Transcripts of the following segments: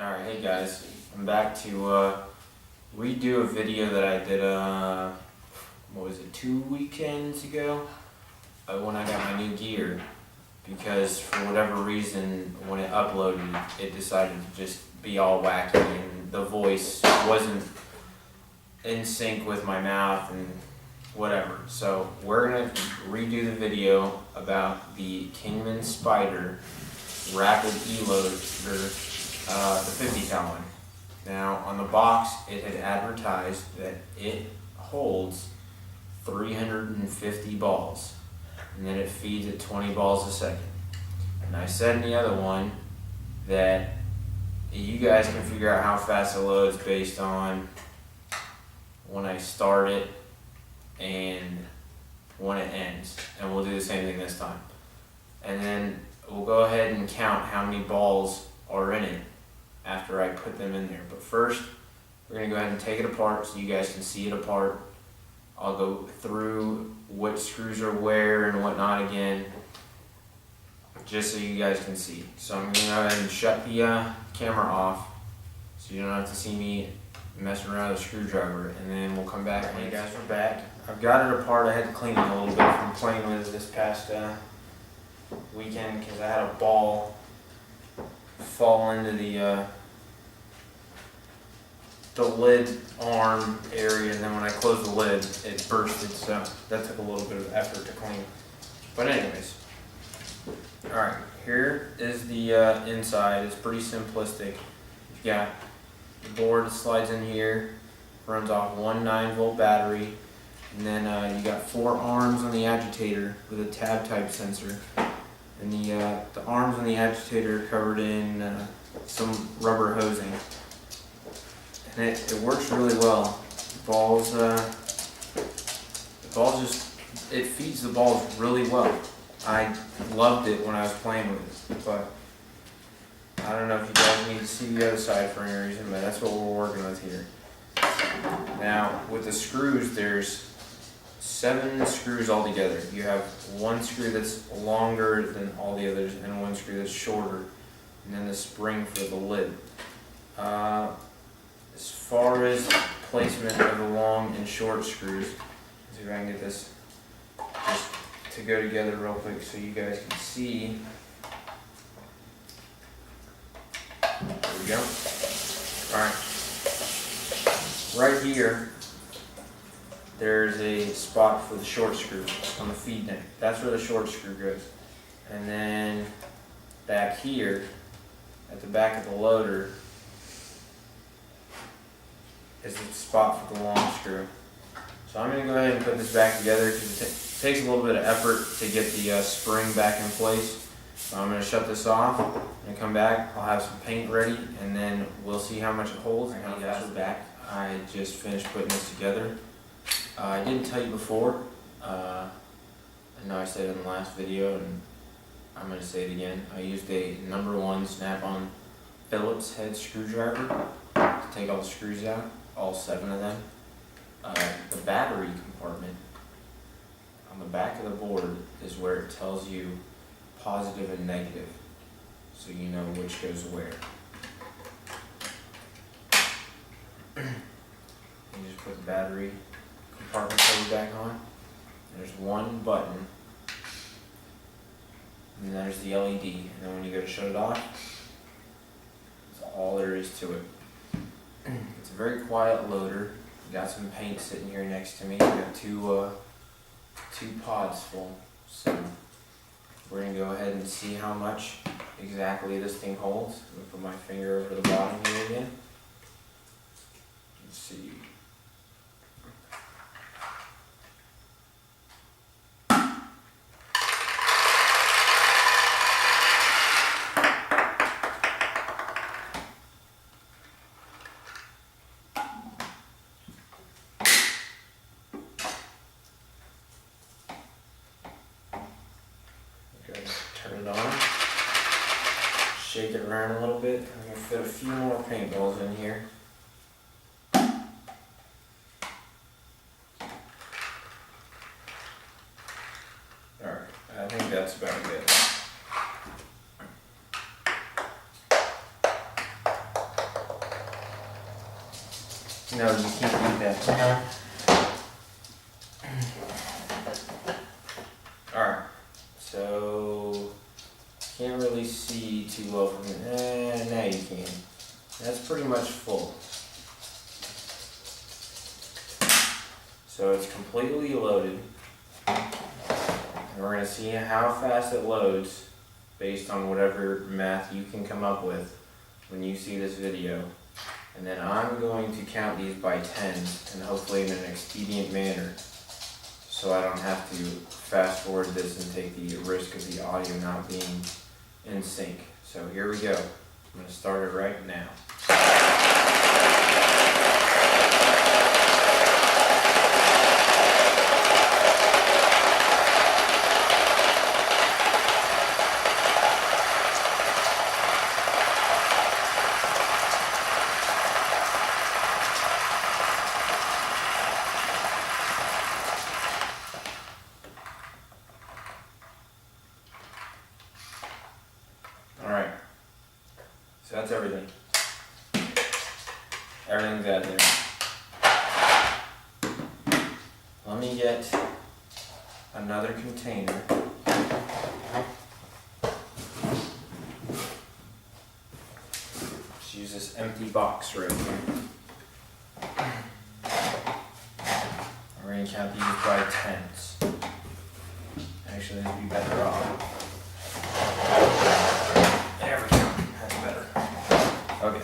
Alright, hey guys, I'm back to redo a video that I did, what was it, 2 weekends ago? When I got my new gear, because for whatever reason, when it uploaded, it decided to just be all wacky and the voice wasn't in sync with my mouth and whatever. So we're going to redo the video about the Kingman Spider Rapid E-Loader, the 50 cal one. Now on the box it had advertised that it holds 350 balls and that it feeds at 20 balls a second. And I said in the other one that you guys can figure out how fast it loads based on when I start it and when it ends, and we'll do the same thing this time. And then we'll go ahead and count how many balls are in it after I put them in there. But first, we're going to go ahead and take it apart so you guys can see it apart. I'll go through what screws are where and whatnot again, just so you guys can see. So I'm going to go ahead and shut the camera off so you don't have to see me messing around with a screwdriver, and then we'll come back. Hey guys, we're back. I've got it apart. I had to clean it a little bit from playing with it this past weekend because I had a ball fall into the lid arm area, and then when I closed the lid it bursted, so that took a little bit of effort to clean. But anyways, alright, here is the inside. It's pretty simplistic. You've got the board slides in here, runs off one 9-volt battery, and then you got 4 arms on the agitator with a tab type sensor. And the arms on the agitator are covered in some rubber hosing. And it works really well. It feeds the balls really well. I loved it when I was playing with it, but I don't know if you guys need to see the other side for any reason, but that's what we're working with here. Now, with the screws, there's 7 screws altogether. You have 1 screw that's longer than all the others and 1 screw that's shorter, and then the spring for the lid. As far as placement of the long and short screws, let's see if I can get this just to go together real quick so you guys can see. There we go. Alright. Right here, there's a spot for the short screw on the feed neck. That's where the short screw goes. And then back here, at the back of the loader, is the spot for the long screw. So I'm going to go ahead and put this back together because it takes a little bit of effort to get the spring back in place. So I'm going to shut this off and come back. I'll have some paint ready, and then we'll see how much it holds and how fast it's back. I just finished putting this together. I didn't tell you before, I know I said it in the last video and I'm going to say it again. I used a #1 snap-on Phillips head screwdriver to take all the screws out, all 7 of them. The battery compartment on the back of the board is where it tells you positive and negative, so you know which goes where. You just put the battery compartment cover back on. There's 1 button, and there's the LED, and then when you go to shut it off, that's all there is to it. It's a very quiet loader. Got some paint sitting here next to me. Got two pods full, so we're gonna go ahead and see how much exactly this thing holds. I'm gonna put my finger over the bottom here again. Let's see. Turn it on, shake it around a little bit. I'm going to fit a few more paintballs in here. Alright, I think that's about good. No, you can't do that. Alright, so can't really see too well from here. Now you can. That's pretty much full. So it's completely loaded. And we're going to see how fast it loads based on whatever math you can come up with when you see this video. And then I'm going to count these by tens, and hopefully in an expedient manner, so I don't have to fast forward this and take the risk of the audio not being in sync. So here we go. I'm going to start it right now. Alright, so that's everything. Everything's out there. Let me get another container. Just use this empty box right here. We're going to count these by tens. Actually, that'd be better off. There we go. That's better. Okay.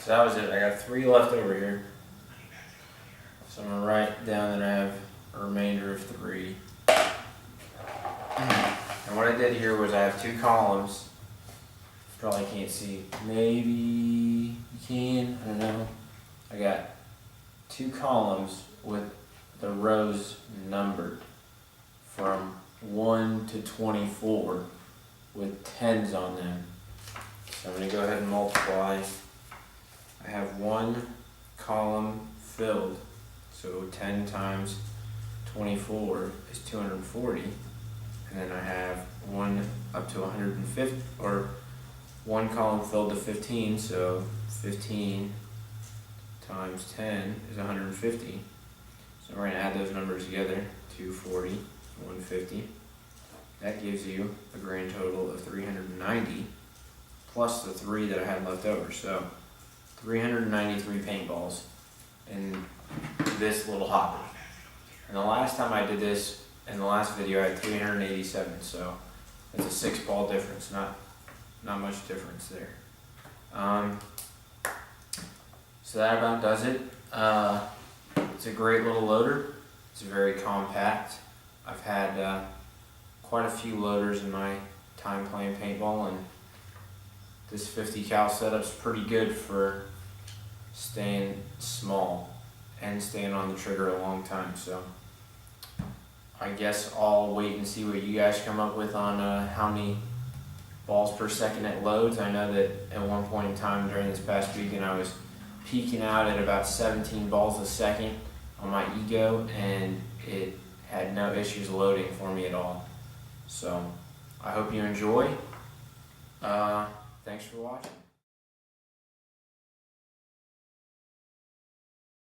So that was it. I got 3 left over here. So I'm gonna write down that I have a remainder of 3. And what I did here was I have 2 columns. Probably can't see. Maybe you can. I don't know. I got 2 columns with the rows numbered from 1 to 24 with 10s on them. So I'm going to go ahead and multiply. I have 1 column filled. So 10 times 24 is 240. And then I have 1 up to 150, or 1 column filled to 15, so 15 times 10 is 150. So we're going to add those numbers together, 240, 150. That gives you a grand total of 390, plus the 3 that I had left over. So 393 paintballs in this little hopper. And the last time I did this, in the last video, I had 387, so it's a 6 ball difference, not much difference there. So that about does it. It's a great little loader. It's very compact. I've had quite a few loaders in my time playing paintball, and this 50 cal setup's pretty good for staying small and staying on the trigger a long time. So I guess I'll wait and see what you guys come up with on how many balls per second it loads. I know that at one point in time during this past weekend I was peaking out at about 17 balls a second on my Ego, and it had no issues loading for me at all. So I hope you enjoy. Thanks for watching.